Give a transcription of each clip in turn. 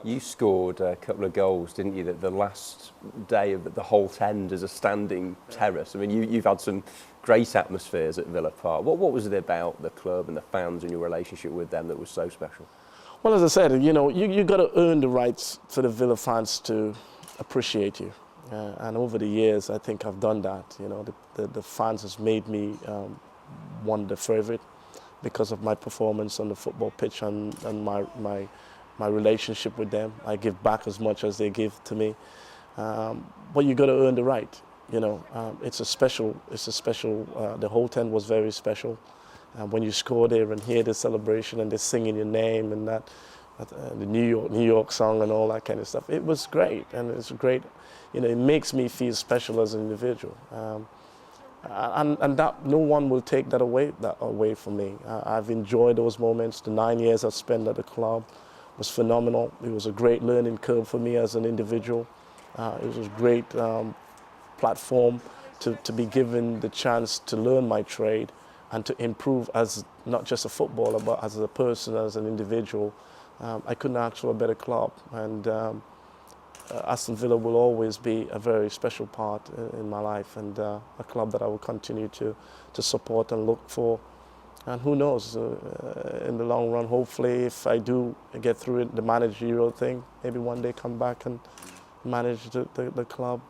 You scored a couple of goals, didn't you? The last day of the Holt End as a standing terrace. I mean, you've had some great atmospheres at Villa Park. What was it about the club and the fans and your relationship with them that was so special? Well, as I said, you got to earn the rights for the Villa fans to appreciate you. And over the years, I think I've done that. The fans has made me one of the favourite because of my performance on the football pitch and my relationship with them. I give back as much as they give to me. But you got to earn the right. It's a special. The whole tent was very special. When you score there and hear the celebration and they're singing your name and the New York song and all that kind of stuff, it was great. And it's great. It makes me feel special as an individual. And that no one will take that away from me. I've enjoyed those moments. The 9 years I've spent at the club was phenomenal. It was a great learning curve for me as an individual. It was a great platform to be given the chance to learn my trade and to improve as not just a footballer, but as a person, as an individual. I couldn't ask for a better club. And Aston Villa will always be a very special part in my life, and a club that I will continue to support and look for. And who knows, in the long run, hopefully, if I do get through the managerial thing, maybe one day come back and manage the club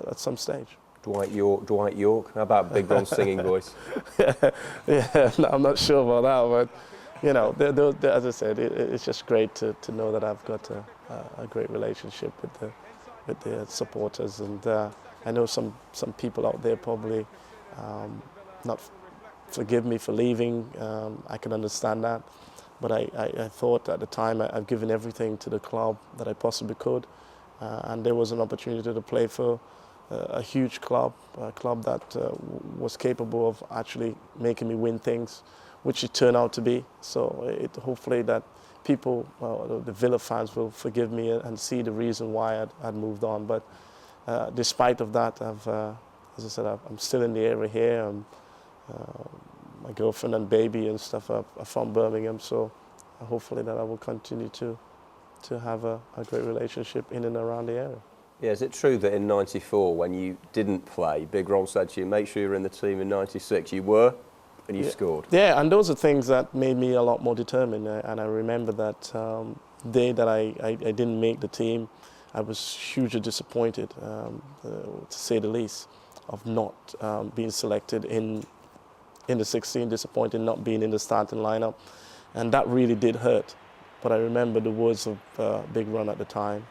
at some stage. Dwight Yorke. How about Big Ron's singing voice? Yeah, no, I'm not sure about that, but as I said, it's just great to know that I've got a great relationship with the supporters, and I know some people out there probably not forgive me for leaving. I can understand that, but I thought at the time I've given everything to the club that I possibly could, and there was an opportunity to play for a huge club, a club that was capable of actually making me win things, which it turned out to be. So hopefully that people, the Villa fans, will forgive me and see the reason why I'd moved on. But despite of that, as I said, I'm still in the area here. My girlfriend and baby and stuff are from Birmingham, so hopefully that I will continue to have a great relationship in and around the area. Yeah, is it true that in '94, when you didn't play, Big Ron said to you, make sure you're in the team in '96? You were, and you scored. Yeah, and those are things that made me a lot more determined. And I remember that day that I didn't make the team, I was hugely disappointed, to say the least, of not being selected in the 16, disappointed not being in the starting lineup. And that really did hurt. But I remember the words of Big Ron at the time,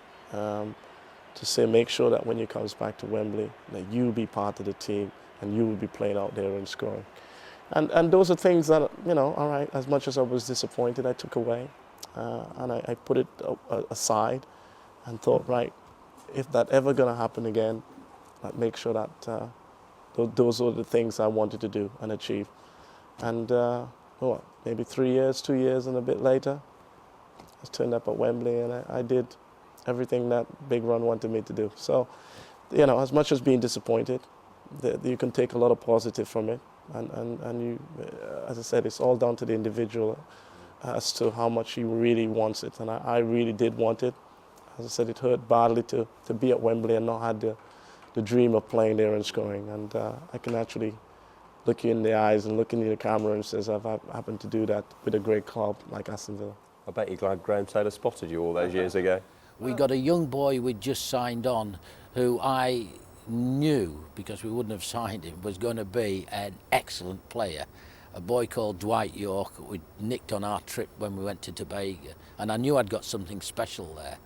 to say, make sure that when he comes back to Wembley, that you be part of the team and you will be playing out there and scoring. And those are things that, all right, as much as I was disappointed, I took away. And I put it aside and thought, right, if that ever going to happen again, I'd make sure that those are the things I wanted to do and achieve. And maybe 3 years, 2 years and a bit later, I turned up at Wembley and I did everything that Big Ron wanted me to do. So, as much as being disappointed, you can take a lot of positive from it. And you, as I said, it's all down to the individual as to how much he really wants it. And I really did want it. As I said, it hurt badly to be at Wembley and not have the dream of playing there and scoring. And I can actually look you in the eyes and look into the camera and says I've happened to do that with a great club like Aston Villa. I bet you're glad Graham Taylor spotted you all those years ago. We got a young boy we'd just signed on who I knew, because we wouldn't have signed him, was going to be an excellent player. A boy called Dwight Yorke, we nicked on our trip when we went to Tobago, and I knew I'd got something special there.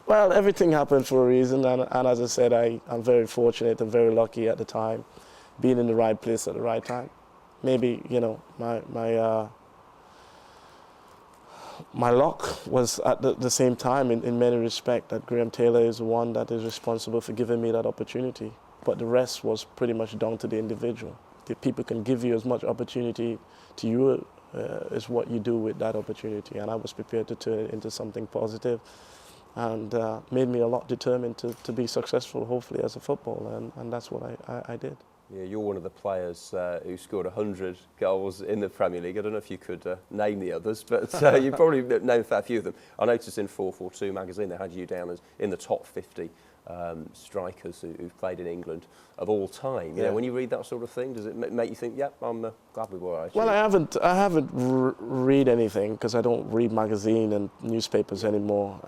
Well, everything happened for a reason, and as I said, I'm very fortunate and very lucky at the time, being in the right place at the right time. Maybe, my luck was at the same time in many respects that Graham Taylor is the one that is responsible for giving me that opportunity. But the rest was pretty much down to the individual. The people can give you as much opportunity to you as what you do with that opportunity. And I was prepared to turn it into something positive, and made me a lot determined to be successful, hopefully, as a footballer. And that's what I did. Yeah, you're one of the players who scored 100 goals in the Premier League. I don't know if you could name the others, but you probably know a fair few of them. I noticed in 442 magazine they had you down as in the top 50 strikers who've played in England of all time. You know, when you read that sort of thing, does it make you think, "Yep, I'm glad we were"? Actually? Well, I haven't read anything because I don't read magazine and newspapers anymore.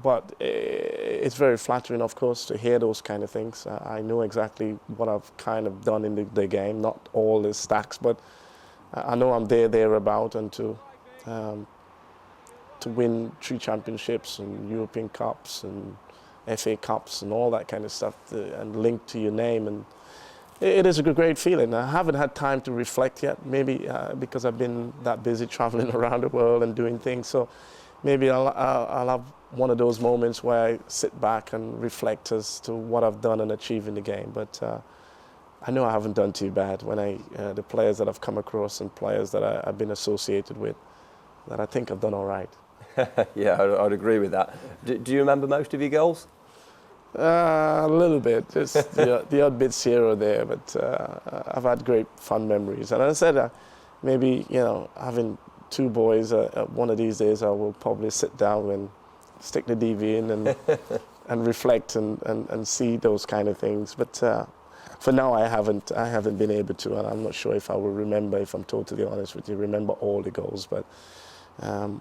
But it's very flattering, of course, to hear those kind of things. I know exactly what I've kind of done in the game, not all the stacks, but I know I'm thereabout, and to win 3 championships and European Cups and FA Cups and all that kind of stuff, and linked to your name, and it is a great feeling. I haven't had time to reflect yet, maybe because I've been that busy traveling around the world and doing things. So maybe I'll have one of those moments where I sit back and reflect as to what I've done and achieved in the game. But I know I haven't done too bad when the players that I've come across and players that I've been associated with, that I think I've done all right. Yeah, I'd agree with that. Do you remember most of your goals? A little bit, just the odd bits here or there, but I've had great fun memories. And as I said, maybe, having 2 boys, one of these days I will probably sit down and stick the DV in and reflect and see those kind of things. But for now, I haven't been able to, and I'm not sure if I will remember, if I'm totally honest with you, remember all the goals. But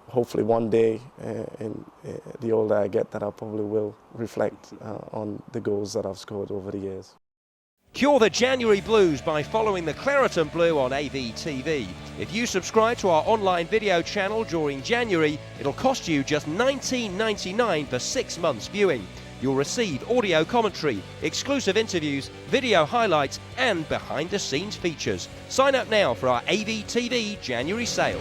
hopefully one day, the older I get, that I probably will reflect on the goals that I've scored over the years. Cure the January blues by following the Claret and Blue on AVTV. If you subscribe to our online video channel during January, it'll cost you just $19.99 for 6 months viewing. You'll receive audio commentary, exclusive interviews, video highlights and behind-the-scenes features. Sign up now for our AVTV January sale.